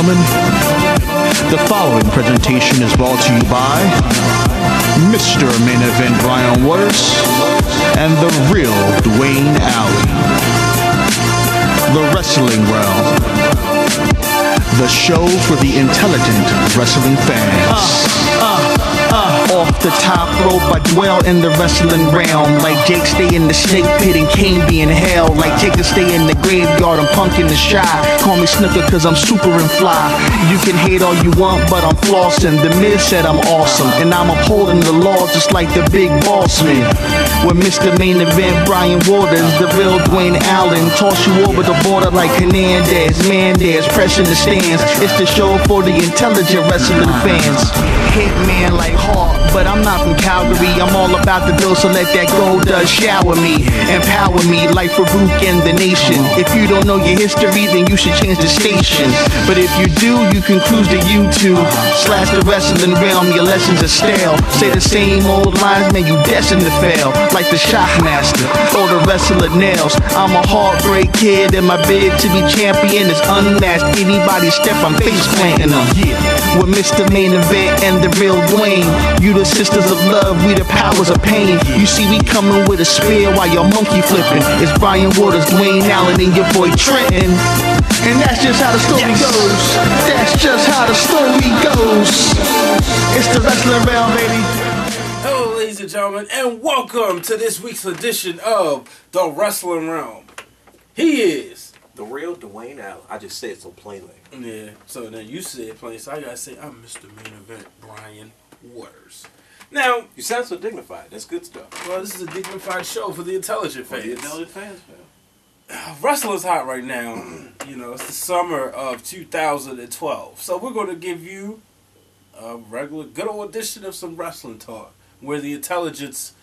gentlemen, the following presentation is brought to you by Mr. Main Event Bryan Waters and the real Dwayne Alley. The Wrestling Wrealm, the show for the intelligent wrestling fans. Off the top rope, I dwell in the wrestling realm. Like Jake stay in the snake pit and Kane be in hell. Like Taker stay in the graveyard and Punk in the shy. Call me Snooker cause I'm super and fly. You can hate all you want, but I'm flossing. The Miz said I'm awesome, and I'm upholding the law just like the big boss man. With Mr. Main Event Bryan Waters, the real Dwayne Allen. Toss you over the border like Hernandez, Mandez, pressing the stands. It's the show for the intelligent wrestling fans. Hitman like Hawk, but I'm not from Calgary. I'm all about the bill, so let that gold shower me, empower me like Farouk and the nation. If you don't know your history, then you should change the station. But if you do, you can cruise to YouTube / the Wrestling Wrealm. Your lessons are stale. Say the same old lines, man, you destined to fail. Like the Shockmaster or the Wrestler Nails. I'm a heartbreak kid, and my bid to be champion is unmatched. Anybody step, I'm face planting them. With Mr. Main Event and the real Dwayne, you the sisters of love, we the powers of pain. You see we coming with a spear while you're monkey flipping. It's Bryan Waters, Dwayne Allen, and your boy Trenton. And that's just how the story goes. That's just how the story goes. It's the Wrestling Wrealm, baby. Hello, ladies and gentlemen, and welcome to this week's edition of the Wrestling Wrealm. He is the real Dwayne Allen. I just said it so plainly. Yeah, so then you said it plainly, so I gotta say I'm Mr. Main Event Bryan Waters. Now, you sound so dignified. That's good stuff. Well, this is a dignified show for the intelligent fans. For the intelligent fans, man. Wrestling's hot right now. You know, it's the summer of 2012. So we're going to give you a regular, good old edition of some wrestling talk, where the intelligence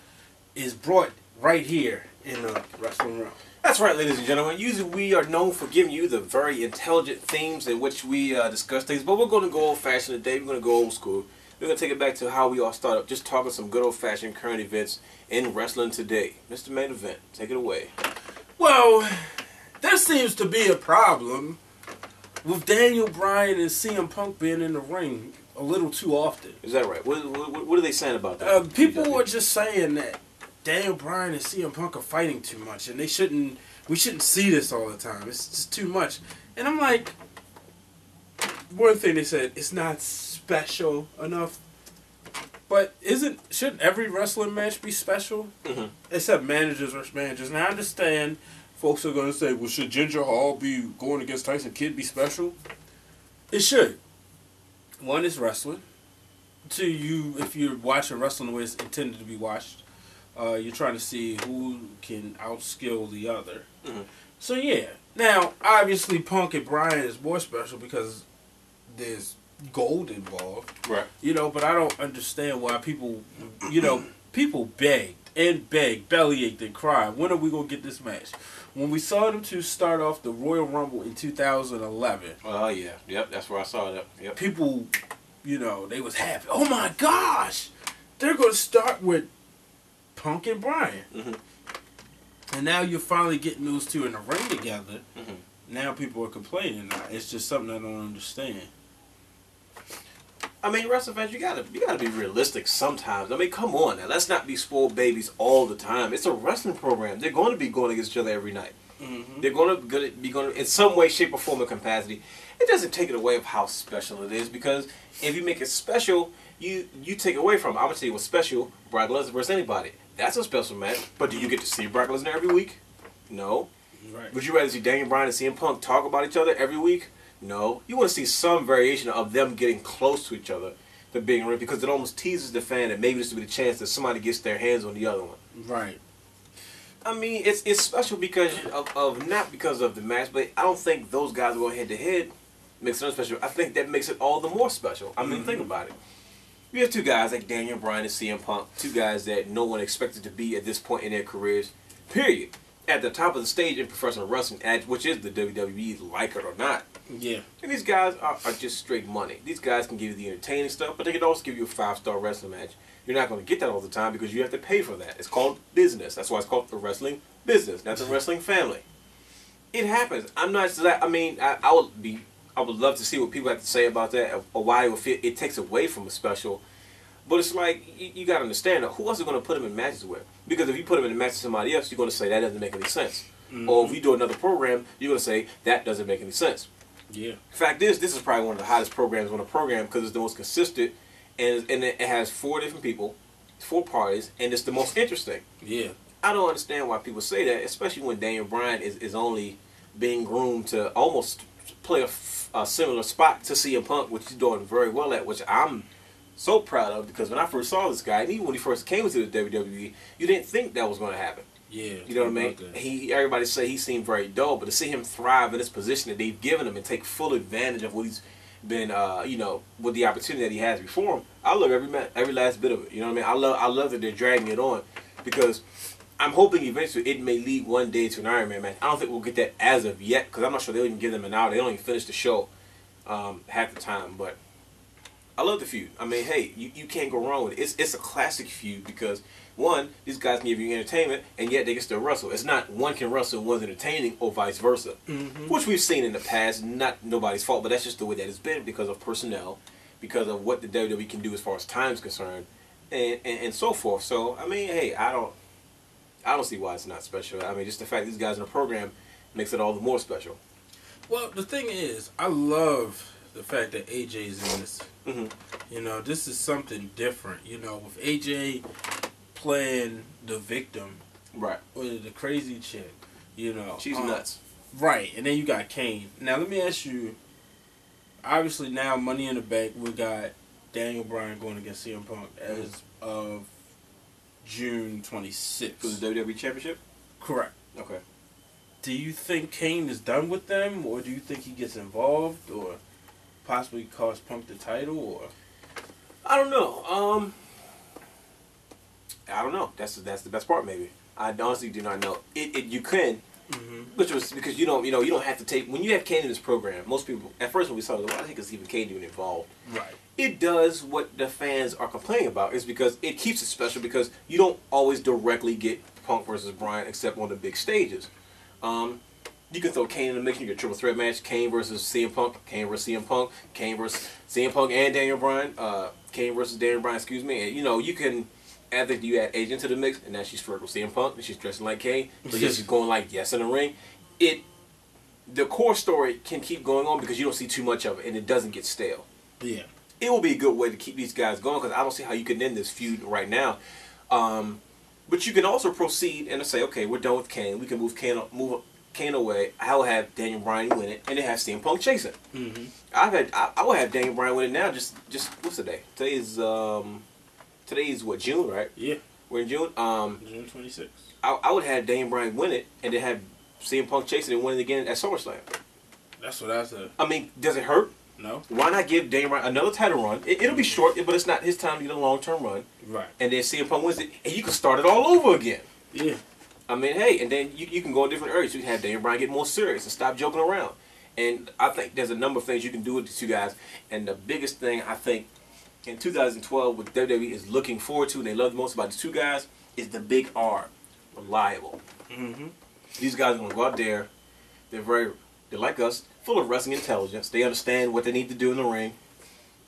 is brought right here in the Wrestling Wrealm. That's right, ladies and gentlemen. Usually we are known for giving you the very intelligent themes in which we discuss things, but we're going to go old-fashioned today. We're going to go old school. We're going to take it back to how we all started, just talking some good old-fashioned current events in wrestling today. Mr. Main Event, take it away. Well, there seems to be a problem with Daniel Bryan and CM Punk being in the ring a little too often. Is that right? What are they saying about that? People are just saying that Daniel Bryan and CM Punk are fighting too much, and we shouldn't see this all the time. It's just too much. And I'm like, one thing they said, it's not special enough. But shouldn't every wrestling match be special? Mm-hmm. Except managers versus managers. Now I understand folks are going to say, well, should Ginger Hall be going against Tyson Kidd be special? It should. One is wrestling. Two, if you're watching wrestling the way it's intended to be watched, you're trying to see who can outskill the other. Mm-hmm. So yeah. Now, obviously, Punk and Bryan is more special because there's gold involved. Right. You know, but I don't understand why people, people begged, bellyached and cried. When are we going to get this match? When we saw them two start off the Royal Rumble in 2011. Oh, yeah. Yep, that's where I saw that. Yep. People, they was happy. Oh, my gosh. They're going to start with Punk and Bryan. Mm-hmm. And now you're finally getting those two in the ring together. Mm-hmm. Now people are complaining. It's just something I don't understand. I mean, wrestling fans, you gotta be realistic sometimes. I mean, come on now. Let's not be spoiled babies all the time. It's a wrestling program. They're going to be going against each other every night. Mm-hmm. They're going to be going in some way, shape, or form of capacity. It doesn't take it away of how special it is, because if you make it special, you take away from it. I'm gonna tell you what's special: Brock Lesnar versus anybody. That's a special match. But do you get to see Brock Lesnar every week? No. Right. Would you rather see Daniel Bryan and CM Punk talk about each other every week? No. You want to see some variation of them getting close to each other, to being real, because it almost teases the fan that maybe this will be the chance that somebody gets their hands on the other one. Right. I mean, it's special because of not because of the match, but I don't think those guys going head to head makes it special. I think that makes it all the more special. I mean, think about it. You have two guys like Daniel Bryan and CM Punk, two guys that no one expected to be at this point in their careers, period. At the top of the stage in professional wrestling, which is the WWE, like it or not. Yeah. And these guys are just straight money. These guys can give you the entertaining stuff, but they can also give you a 5-star wrestling match. You're not going to get that all the time because you have to pay for that. It's called business. That's why it's called the wrestling business, not the wrestling family. It happens. I'm not. I mean, I would be I would love to see what people have to say about that, or why it would feel it takes away from a special. But it's like, you got to understand, who else is going to put him in matches with? Because if you put him in a match with somebody else, you're going to say that doesn't make any sense. Or if you do another program, you're going to say that doesn't make any sense. Yeah. Fact is, this is probably one of the hottest programs on the program because it's the most consistent, and it has 4 different people, 4 parties, and it's the most interesting. Yeah. I don't understand why people say that, especially when Daniel Bryan is only being groomed to almost play a similar spot to CM Punk, which he's doing very well at, which I'm so proud of, because when I first saw this guy, and even when he first came into the WWE, you didn't think that was going to happen. Yeah. You know what I mean? Everybody say he seemed very dull, but to see him thrive in this position that they've given him and take full advantage of what he's been, with the opportunity that he has before him, I love every last bit of it. You know what I mean? I love that they're dragging it on, because I'm hoping eventually it may lead one day to an Iron Man match. I don't think we'll get that as of yet, because I'm not sure they'll even give them an hour. They don't even finish the show half the time, but I love the feud. I mean, hey, you can't go wrong with it. It's a classic feud because, one, these guys can give you entertainment, and yet they can still wrestle. It's not one can wrestle and one's entertaining, or vice versa, which we've seen in the past. Not nobody's fault, but that's just the way that it's been because of personnel, because of what the WWE can do as far as time is concerned, and so forth. So, I mean, hey, I don't see why it's not special. I mean, just the fact these guys in the program makes it all the more special. Well, the thing is, I love the fact that AJ's in this. You know, this is something different. You know, with AJ playing the victim, right, or the crazy chick, you know, she's nuts, right? And then you got Kane. Now, let me ask you. Obviously, now Money in the Bank, we got Daniel Bryan going against CM Punk as of June 26th for the WWE Championship. Correct. Okay. Do you think Kane is done with them, or do you think he gets involved, or possibly cost Punk the title, or? I don't know. I don't know. That's the best part. Maybe I honestly do not know. You can, which was because you don't have to take when you have Kane in this program. Most people at first when we saw it, I think it's even Kane even involved. Right. It does what the fans are complaining about is because it keeps it special because you don't always directly get Punk versus Bryan except on the big stages. You can throw Kane in the mix. You get a triple threat match: Kane versus CM Punk, Kane versus CM Punk, Kane versus CM Punk and Daniel Bryan, Kane versus Daniel Bryan. Excuse me. And you can add AJ into the mix, and now she's flirting with CM Punk, and she's dressing like Kane, but yet she's going like yes in the ring. The core story can keep going on because you don't see too much of it, and it doesn't get stale. Yeah. It will be a good way to keep these guys going because I don't see how you can end this feud right now. But you can also proceed and say, okay, we're done with Kane. We can move Kane away. I will have Daniel Bryan win it, and then have CM Punk chase it. I will have Daniel Bryan win it now. Just what's the day? Today's what, June, right? Yeah. We're in June. June 26th. I would have Daniel Bryan win it, and then have CM Punk chase it and win it again at SummerSlam. That's what I said. I mean, does it hurt? No. Why not give Daniel Bryan another title run? It'll be short, but it's not his time to get a long-term run. Right. And then CM Punk wins it, and you can start it all over again. Yeah. I mean, hey, and then you can go in different areas. You can have Daniel Bryan get more serious and stop joking around. And I think there's a number of things you can do with these two guys. And the biggest thing I think in 2012 what WWE is looking forward to and they love the most about these two guys is the big R. Reliable. These guys are going to go out there. They're like us, full of wrestling intelligence. They understand what they need to do in the ring.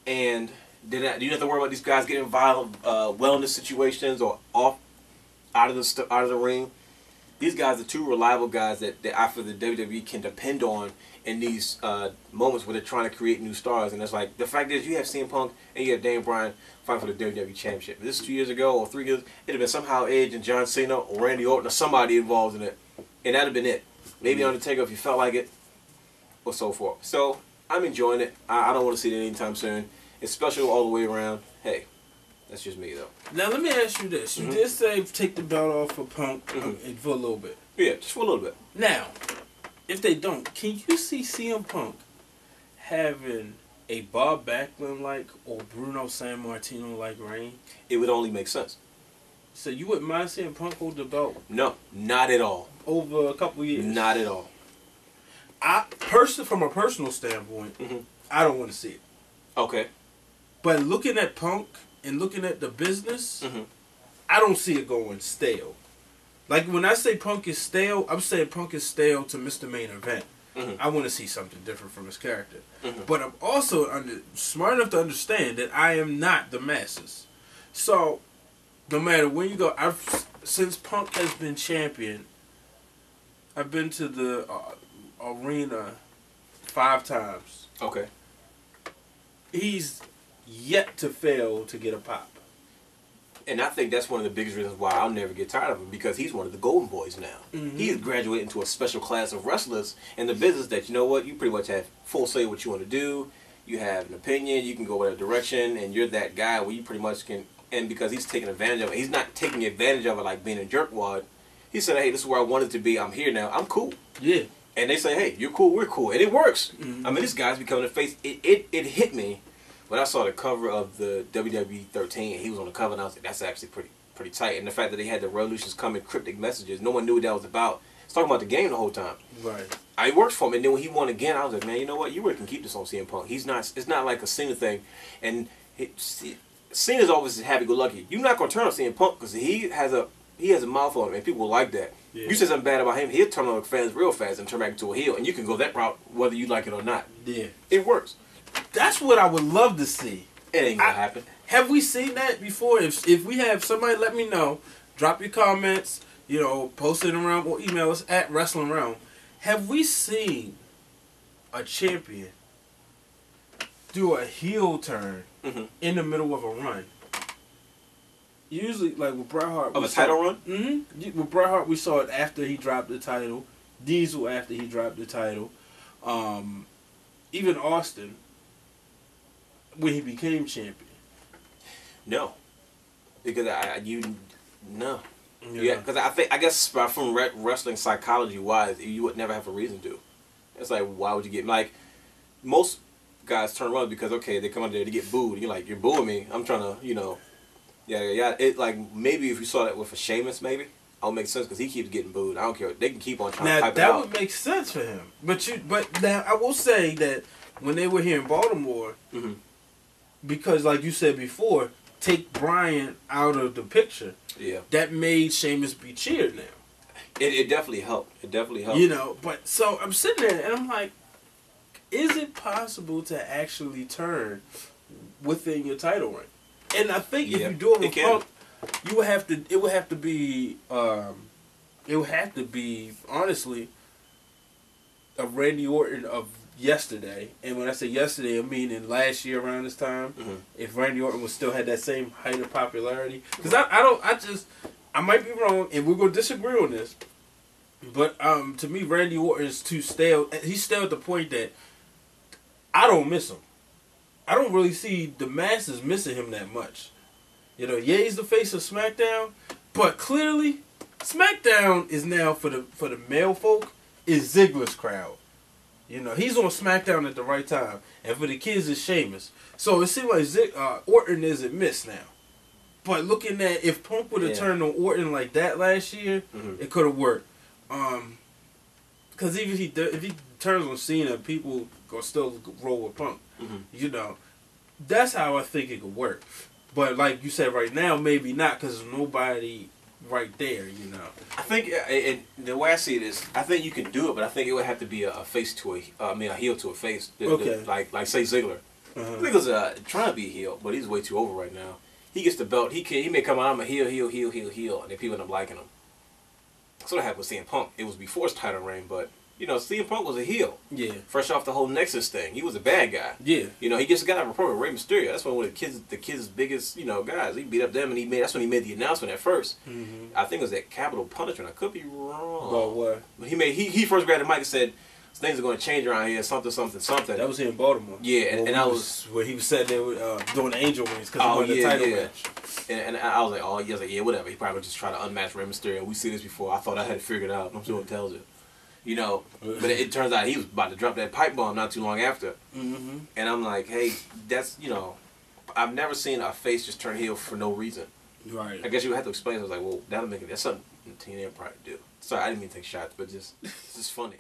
And you don't have to worry about these guys getting involved in wellness situations or out of the ring. These guys are two reliable guys that I feel the WWE can depend on in these moments where they're trying to create new stars. And it's like, the fact is you have CM Punk and you have Daniel Bryan fighting for the WWE Championship. If this is 2 years ago or 3 years, it'd have been somehow Edge and John Cena or Randy Orton or somebody involved in it. And that'd have been it. Maybe Undertaker if you felt like it or so forth. So I'm enjoying it. I don't want to see it anytime soon. It's special all the way around. Hey. That's just me, though. Now, let me ask you this. You did say take the belt off for Punk for a little bit. Yeah, just for a little bit. Now, if they don't, can you see CM Punk having a Bob Backlund-like or Bruno Sammartino-like reign? It would only make sense. So you wouldn't mind seeing Punk hold the belt? No, not at all. Over a couple years? Not at all. From a personal standpoint, I don't want to see it. Okay. But looking at Punk and looking at the business, I don't see it going stale. Like when I say Punk is stale, I'm saying Punk is stale to Mr. Main Event. I want to see something different from his character. But I'm also smart enough to understand that I am not the masses. So, no matter when you go, since Punk has been champion, I've been to the arena 5 times. Okay. He's yet to fail to get a pop. And I think that's one of the biggest reasons why I'll never get tired of him, because he's one of the golden boys now. He's graduated into a special class of wrestlers in the business that, you know what, you pretty much have full say what you want to do. You have an opinion, you can go whatever direction, and you're that guy where you pretty much can, and because he's taking advantage of it, he's not taking advantage of it like being a jerkwad. He said, hey, this is where I wanted to be, I'm here now, I'm cool. Yeah. And they say, hey, you're cool, we're cool, and it works. I mean, this guy's becoming a face. It hit me when I saw the cover of the WWE 13, he was on the cover, and I was like, that's actually pretty tight. And the fact that they had the Revolutions come in cryptic messages, no one knew what that was about. It's talking about the game the whole time. Right. I worked for him, and then when he won again, I was like, man, you know what? You really can keep this on CM Punk. He's not. It's not like a Cena thing. And Cena's always happy-go-lucky. You're not gonna turn on CM Punk because he has a mouth on him, and people like that. Yeah. You say something bad about him, he'll turn on the fans real fast and turn back into a heel, and you can go that route whether you like it or not. Yeah. It works. That's what I would love to see. It ain't gonna happen. Have we seen that before? If we have, somebody let me know. Drop your comments. You know, post it around or email us at Wrestling Wrealm. Have we seen a champion do a heel turn in the middle of a run? Usually, like with Bret Hart. Of a title run? With Bret Hart, we saw it after he dropped the title. Diesel after he dropped the title. Even Austin, when he became champion. No, because no. Yeah, because I guess from wrestling psychology wise, you would never have a reason to. It's like, why would you get, like, most guys turn around because, okay, they come out there to get booed. You're like, you're booing me. I'm trying to, you know, yeah. It, like, maybe if you saw that with a Sheamus, maybe, I'll make sense because he keeps getting booed. I don't care. They can keep on trying to pipe it out. Now, that would make sense for him. But now, I will say that when they were here in Baltimore, because, like you said before, take Bryan out of the picture. Yeah, that made Sheamus be cheered now. It definitely helped. It definitely helped. You know, but so I'm sitting there and I'm like, is it possible to actually turn within your title reign? And I think if you do it with Punk, you would have to. It would have to be. It would have to be honestly a Randy Orton of yesterday, and when I say yesterday, I mean in last year around this time. If Randy Orton was still had that same height of popularity, because I might be wrong, and we're gonna disagree on this, but to me, Randy Orton is too stale. He's stale at the point that I don't miss him. I don't really see the masses missing him that much. You know, yeah, he's the face of SmackDown, but clearly, SmackDown is now for the male folk is Ziggler's crowd. You know, he's on SmackDown at the right time. And for the kids, it's Sheamus. So it seems like Orton isn't missed now. But looking at, if Punk would have turned on Orton like that last year, it could have worked. Because even if he turns on Cena, people gonna still roll with Punk. You know, that's how I think it could work. But like you said, right now, maybe not, because there's nobody right there, you know. I think the way I see it is, I think you can do it, but I think it would have to be a face to a heel to a face. Like say Ziggler. Ziggler's trying to be a heel, but he's way too over right now. He gets the belt. He may come out, I'm a heel, and then people end up liking him. That's what happened with CM Punk. It was before his title reign, but you know, CM Punk was a heel. Yeah. Fresh off the whole Nexus thing, he was a bad guy. Yeah. You know, he just got out of a program with Rey Mysterio. That's one of the kids' biggest, you know, guys. He beat up them, and that's when he made the announcement at first. I think it was at Capital Punishment. I could be wrong. About what? But he first grabbed the mic and said, things are going to change around here, something. That was here in Baltimore. Yeah, and I was where he was said they were doing the Angel Wings because he won the title match. And I was like, whatever. He probably just try to unmatch Rey Mysterio. We see this before. I thought I had it figured out. I'm sure it tells you. You know, but it turns out he was about to drop that pipe bomb not too long after. And I'm like, hey, that's, you know, I've never seen a face just turn heel for no reason. Right. I guess you would have to explain. I was like, well, that's something TNA probably do. Sorry, I didn't mean to take shots, but it's just funny.